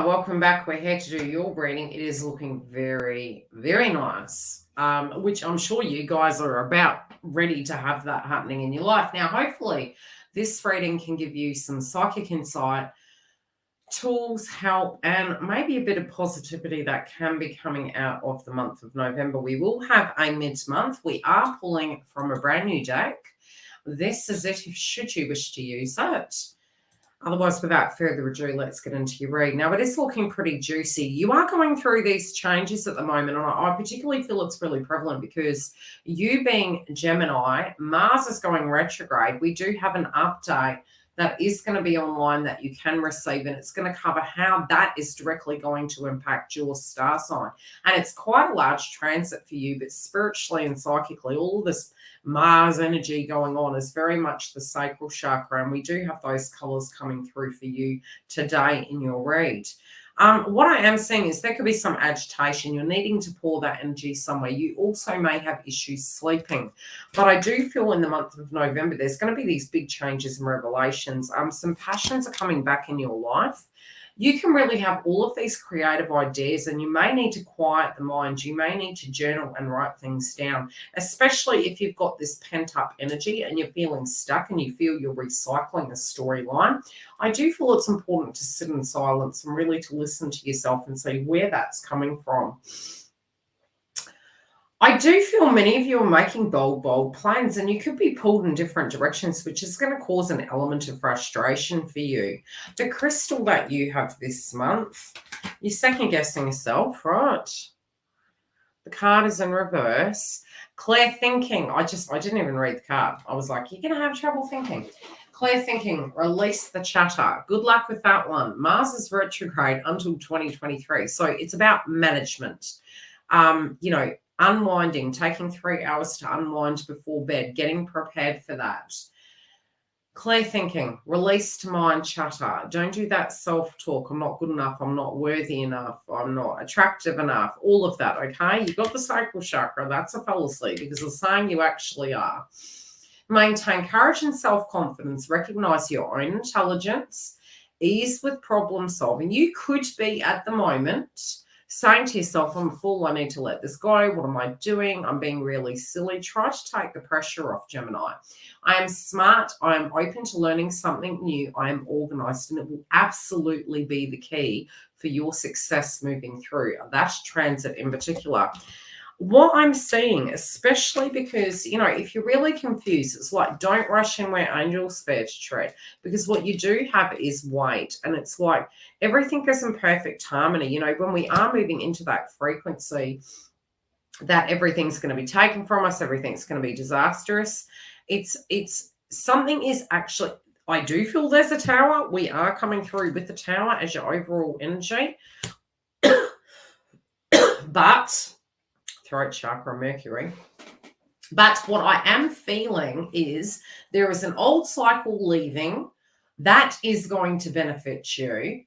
Gemini, welcome back. We're here to do your reading. It is looking very, very nice, which I'm sure you guys are about ready to have that happening in your life. Now, hopefully, this reading can give you some psychic insight, tools, help, and maybe a bit of positivity that can be coming out of the month of November. We will have a mid-month. We are pulling from a brand new deck. This is it should you wish to use it. Otherwise, without further ado, let's get into your read. Now, it is looking pretty juicy. You are going through these changes at the moment, and I particularly feel it's really prevalent because you being Gemini, Mars is going retrograde. We do have an update that is going to be online that you can receive, and it's going to cover how that is directly going to impact your star sign. And it's quite a large transit for you, but spiritually and psychically, all of this Mars energy going on is very much the sacral chakra, and we do have those colors coming through for you today in your read. What I am seeing is there could be some agitation. You're needing to pour that energy somewhere. You also may have issues sleeping. But I do feel in the month of November, there's going to be these big changes and revelations. Some passions are coming back in your life. You can really have all of these creative ideas, and you may need to quiet the mind. You may need to journal and write things down, especially if you've got this pent-up energy and you're feeling stuck and you feel you're recycling a storyline. I do feel it's important to sit in silence and really to listen to yourself and see where that's coming from. I do feel many of you are making bold plans, and you could be pulled in different directions, which is going to cause an element of frustration for you. The crystal that you have this month, you're second guessing yourself, right? The card is in reverse. Clear thinking. I didn't even read the card. I was like, you're going to have trouble thinking. Clear thinking, release the chatter. Good luck with that one. Mars is retrograde until 2023. So it's about management. Unwinding, taking 3 hours to unwind before bed, getting prepared for that. Clear thinking, release to mind chatter. Don't do that self-talk. I'm not good enough. I'm not worthy enough. I'm not attractive enough. All of that, okay? You've got the sacral chakra. That's a fallacy because it's saying you actually are. Maintain courage and self-confidence. Recognize your own intelligence. Ease with problem solving. You could be at the moment saying to yourself, I'm a fool, I need to let this go. What am I doing? I'm being really silly. Try to take the pressure off, Gemini. I am smart. I am open to learning something new. I am organized, and it will absolutely be the key for your success moving through that transit in particular. What I'm seeing, especially because, if you're really confused, it's like, don't rush in where angels fear to tread, because what you do have is weight, and it's like everything is in perfect harmony. When we are moving into that frequency that everything's going to be taken from us, everything's going to be disastrous. It's something is actually, I do feel there's a tower. We are coming through with the tower as your overall energy. But throat chakra, Mercury. But what I am feeling is there is an old cycle leaving that is going to benefit you.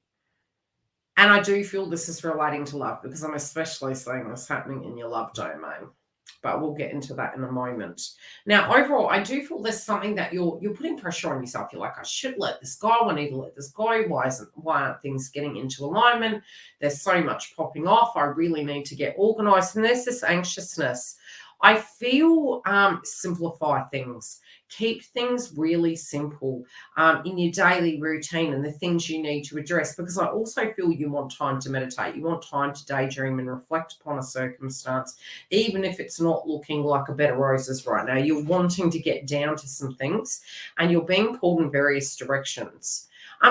And I do feel this is relating to love, because I'm especially seeing this happening in your love domain. But we'll get into that in a moment. Now, overall, I do feel there's something that you're putting pressure on yourself. You're like, I should let this go. I need to let this go. Why aren't things getting into alignment? There's so much popping off. I really need to get organized. And there's this anxiousness. I feel simplify things. Keep things really simple in your daily routine and the things you need to address, because I also feel you want time to meditate. You want time to daydream and reflect upon a circumstance, even if it's not looking like a bed of roses right now. You're wanting to get down to some things, and you're being pulled in various directions.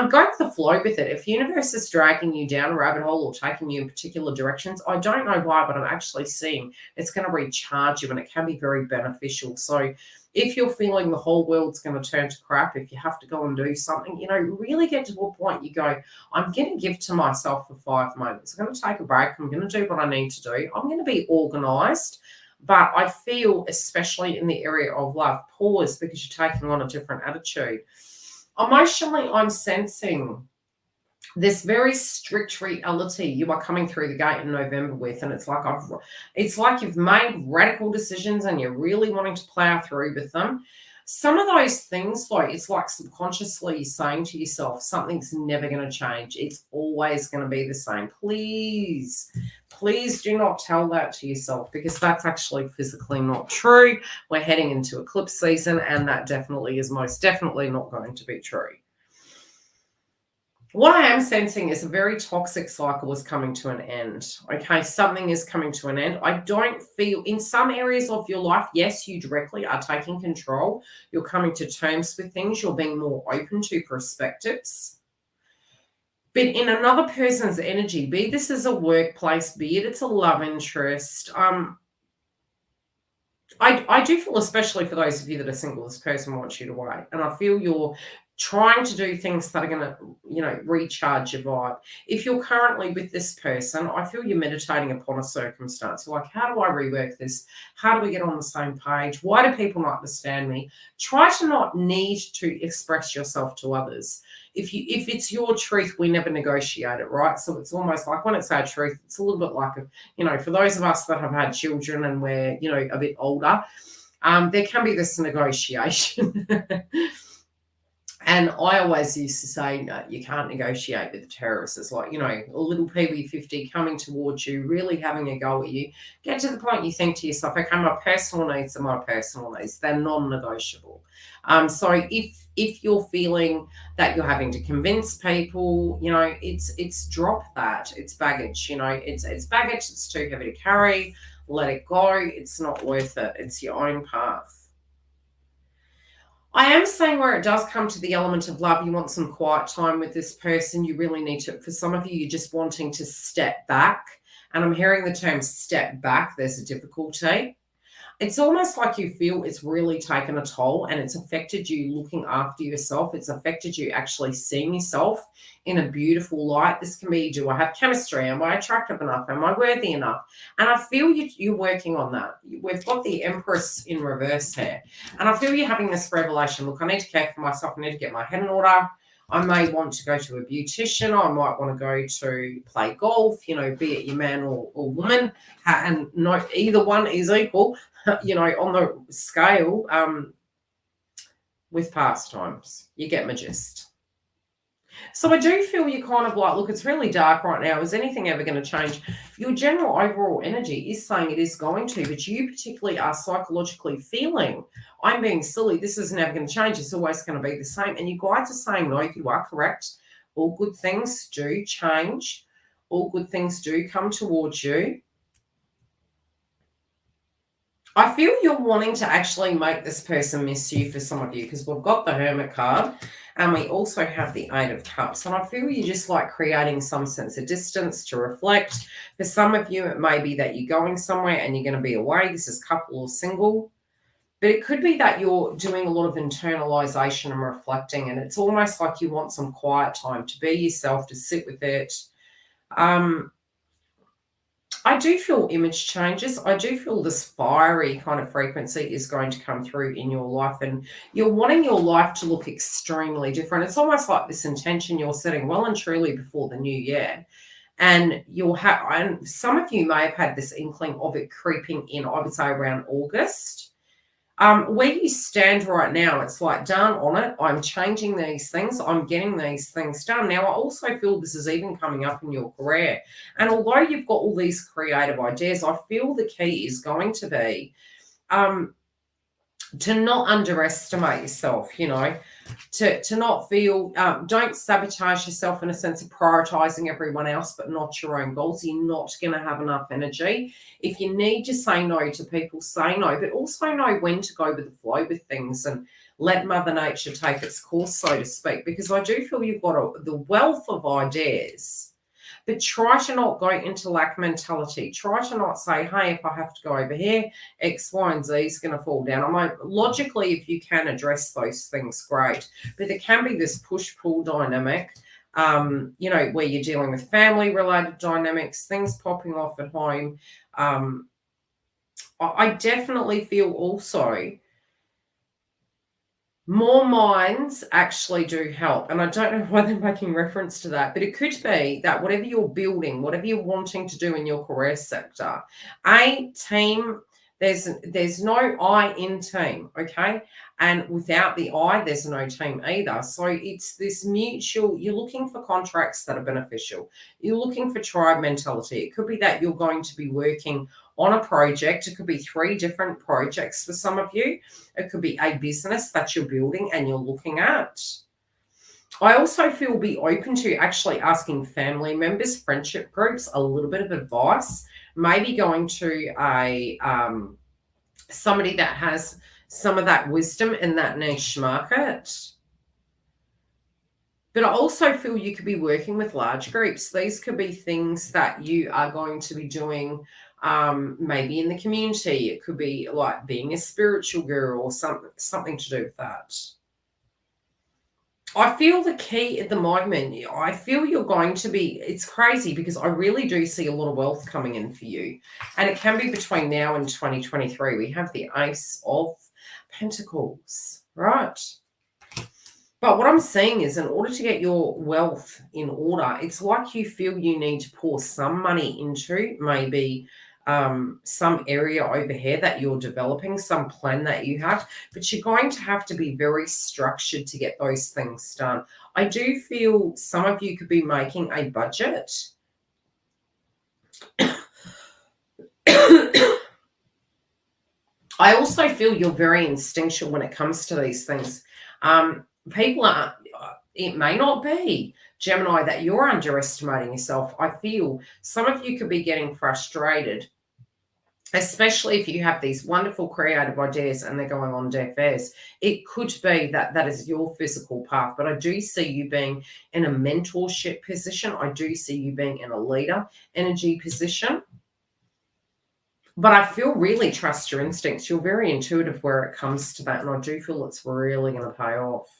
Go with the flow with it. If the universe is dragging you down a rabbit hole or taking you in particular directions, I don't know why, but I'm actually seeing it's going to recharge you, and it can be very beneficial. So if you're feeling the whole world's going to turn to crap, if you have to go and do something, really get to a point you go, I'm going to give to myself for 5 moments. I'm going to take a break. I'm going to do what I need to do. I'm going to be organized. But I feel, especially in the area of love, pause, because you're taking on a different attitude. Emotionally, I'm sensing this very strict reality you are coming through the gate in November with, and it's like you've made radical decisions and you're really wanting to plow through with them. some of those things, like it's like subconsciously saying to yourself, something's never going to change. It's always going to be the same. Please, please do not tell that to yourself, because that's actually physically not true. We're heading into eclipse season, and that definitely is most definitely not going to be true. What I am sensing is a very toxic cycle is coming to an end. Okay, something is coming to an end. I don't feel, in some areas of your life, yes, you directly are taking control. You're coming to terms with things. You're being more open to perspectives. But in another person's energy, be this as a workplace, be it it's a love interest, I do feel, especially for those of you that are single, this person wants you to wait. And I feel you're trying to do things that are going to, recharge your vibe. If you're currently with this person, I feel you're meditating upon a circumstance. You're like, how do I rework this? How do we get on the same page? Why do people not understand me? Try to not need to express yourself to others. If it's your truth, we never negotiate it, right? So it's almost like, when it's our truth, it's a little bit like, for those of us that have had children and we're, a bit older, there can be this negotiation. And I always used to say, no, you can't negotiate with the terrorists. It's like, a little PB50 coming towards you, really having a go at you. Get to the point you think to yourself, okay, my personal needs are my personal needs. They're non-negotiable. So if you're feeling that you're having to convince people, it's drop that. It's baggage, it's baggage. It's too heavy to carry. Let it go. It's not worth it. It's your own path. I am saying, where it does come to the element of love, you want some quiet time with this person. You really need to, for some of you, you're just wanting to step back. And I'm hearing the term step back. There's a difficulty. It's almost like you feel it's really taken a toll, and it's affected you looking after yourself. It's affected you actually seeing yourself in a beautiful light. This can be, do I have chemistry? Am I attractive enough? Am I worthy enough? And I feel you're working on that. We've got the Empress in reverse here. And I feel you're having this revelation. Look, I need to care for myself. I need to get my head in order. I may want to go to a beautician. I might want to go to play golf, be it your man or woman. And no, either one is equal, on the scale with pastimes. You get my gist. So I do feel you kind of like, look, it's really dark right now. Is anything ever going to change? Your general overall energy is saying it is going to, but you particularly are psychologically feeling, I'm being silly. This is never going to change. It's always going to be the same. And you guys are saying, no, you are correct. All good things do change. All good things do come towards you. I feel you're wanting to actually make this person miss you, for some of you, because we've got the Hermit card and we also have the Eight of Cups. And I feel you're just like creating some sense of distance to reflect. For some of you, it may be that you're going somewhere and you're going to be away. This is couple or single. But it could be that you're doing a lot of internalization and reflecting, and it's almost like you want some quiet time to be yourself, to sit with it. I do feel image changes. I do feel this fiery kind of frequency is going to come through in your life, and you're wanting your life to look extremely different. It's almost like this intention you're setting well and truly before the new year. And and some of you may have had this inkling of it creeping in, I would say around August. Where you stand right now, it's like, done on it. I'm changing these things. I'm getting these things done. Now, I also feel this is even coming up in your career. And although you've got all these creative ideas, I feel the key is going to be to not underestimate yourself, to not feel, don't sabotage yourself in a sense of prioritizing everyone else, but not your own goals. You're not going to have enough energy. If you need to say no to people, say no, but also know when to go with the flow with things and let Mother Nature take its course, so to speak, because I do feel you've got the wealth of ideas. But try to not go into lack mentality. Try to not say, hey, if I have to go over here, X, Y, and Z is going to fall down. Logically, if you can address those things, great. But there can be this push-pull dynamic, where you're dealing with family-related dynamics, things popping off at home. I definitely feel also more minds actually do help. And I don't know why they're making reference to that, but it could be that whatever you're building, whatever you're wanting to do in your career sector, a team There's no I in team, okay? And without the I, there's no team either. So it's this mutual, you're looking for contracts that are beneficial. You're looking for tribe mentality. It could be that you're going to be working on a project. It could be 3 different projects for some of you. It could be a business that you're building and you're looking at. I also feel be open to actually asking family members, friendship groups, a little bit of advice. Maybe going to a somebody that has some of that wisdom in that niche market. But I also feel you could be working with large groups. These could be things that you are going to be doing maybe in the community. It could be like being a spiritual guru or something to do with that. I feel the key at the moment, I feel you're going to be, it's crazy because I really do see a lot of wealth coming in for you. And it can be between now and 2023. We have the Ace of Pentacles, right? But what I'm seeing is in order to get your wealth in order, it's like you feel you need to pour some money into maybe some area over here that you're developing, some plan that you have, but you're going to have to be very structured to get those things done. I do feel some of you could be making a budget. I also feel you're very instinctual when it comes to these things. People are, it may not be, Gemini, that you're underestimating yourself. I feel some of you could be getting frustrated, especially if you have these wonderful creative ideas and they're going on deaf ears. It could be that that is your physical path, but I do see you being in a mentorship position. I do see you being in a leader energy position. But I feel really trust your instincts. You're very intuitive where it comes to that, and I do feel it's really going to pay off.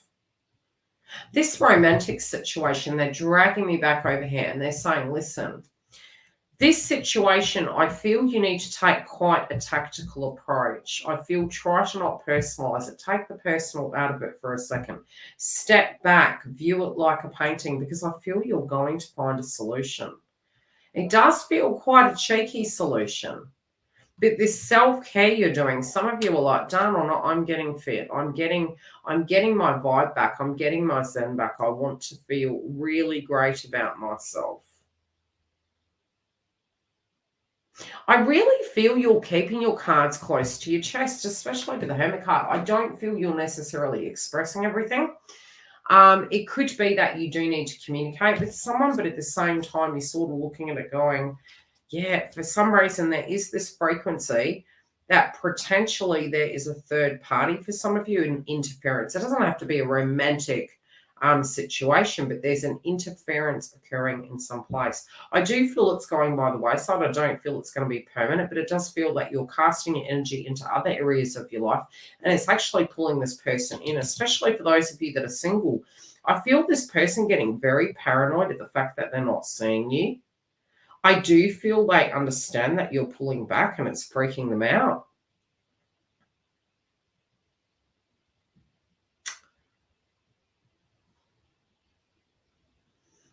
This romantic situation, they're dragging me back over here and they're saying, listen, this situation, I feel you need to take quite a tactical approach. I feel try to not personalize it. Take the personal out of it for a second. Step back, view it like a painting, because I feel you're going to find a solution. It does feel quite a cheeky solution. But this self-care you're doing, some of you are like, darn or not, I'm getting fit. I'm getting my vibe back. I'm getting my zen back. I want to feel really great about myself. I really feel you're keeping your cards close to your chest, especially with the Hermit card. I don't feel you're necessarily expressing everything. It could be that you do need to communicate with someone, but at the same time, you're sort of looking at it going, yeah, for some reason, there is this frequency that potentially there is a third party for some of you in interference. It doesn't have to be a romantic situation, but there's an interference occurring in some place. I do feel it's going by the wayside. I don't feel it's going to be permanent, but it does feel that you're casting your energy into other areas of your life, and it's actually pulling this person in, especially for those of you that are single. I feel this person getting very paranoid at the fact that they're not seeing you. I do feel they understand that you're pulling back and it's freaking them out.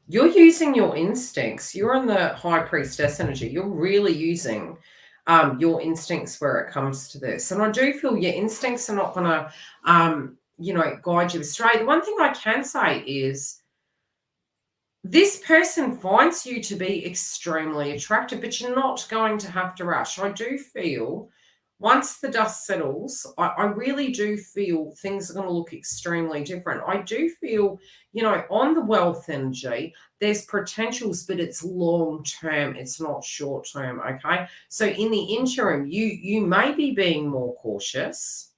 You're using your instincts. You're in the High Priestess energy. You're really using your instincts where it comes to this. And I do feel your instincts are not going to, guide you astray. The one thing I can say is this person finds you to be extremely attractive, but you're not going to have to rush. I do feel once the dust settles, I really do feel things are going to look extremely different. I do feel, on the wealth energy, there's potentials, but it's long term. It's not short term, okay? So in the interim, you may be being more cautious,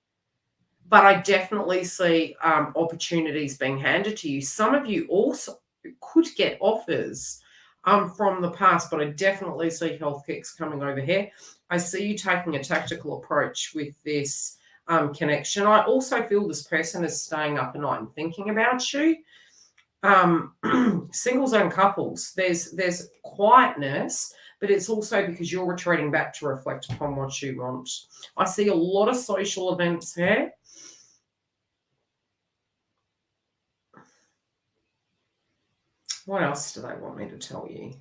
but I definitely see opportunities being handed to you. Some of you also could get offers from the past, but I definitely see health kicks coming over here. I see you taking a tactical approach with this connection. I also feel this person is staying up at night and thinking about you. Singles and couples, there's quietness, but it's also because you're retreating back to reflect upon what you want. I see a lot of social events here. What else do they want me to tell you?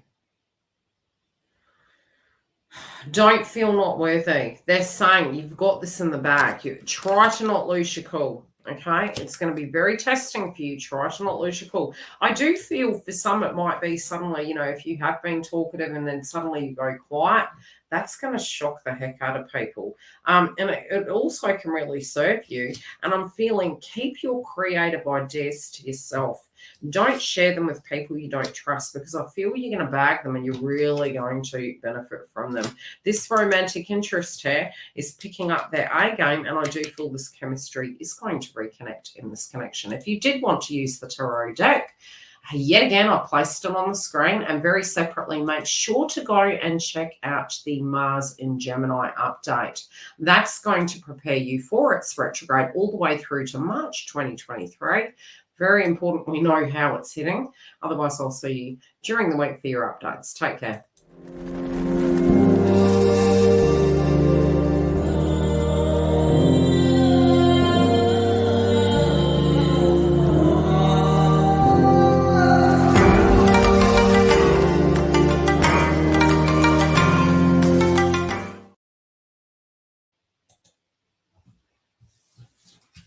Don't feel not worthy. They're saying you've got this in the bag. You try to not lose your cool. Okay, it's going to be very testing for you. Try to not lose your cool. I do feel for some it might be suddenly, if you have been talkative and then suddenly you go quiet, that's going to shock the heck out of people. And it also can really serve you. And I'm feeling keep your creative ideas to yourself. Don't share them with people you don't trust, because I feel you're going to bag them and you're really going to benefit from them. This romantic interest here is picking up their A game, and I do feel this chemistry is going to reconnect in this connection. If you did want to use the tarot deck, yet again, I placed it on the screen, and very separately, make sure to go and check out the Mars in Gemini update. That's going to prepare you for its retrograde all the way through to March 2023. Very important we know how it's hitting. Otherwise, I'll see you during the week for your updates. Take care.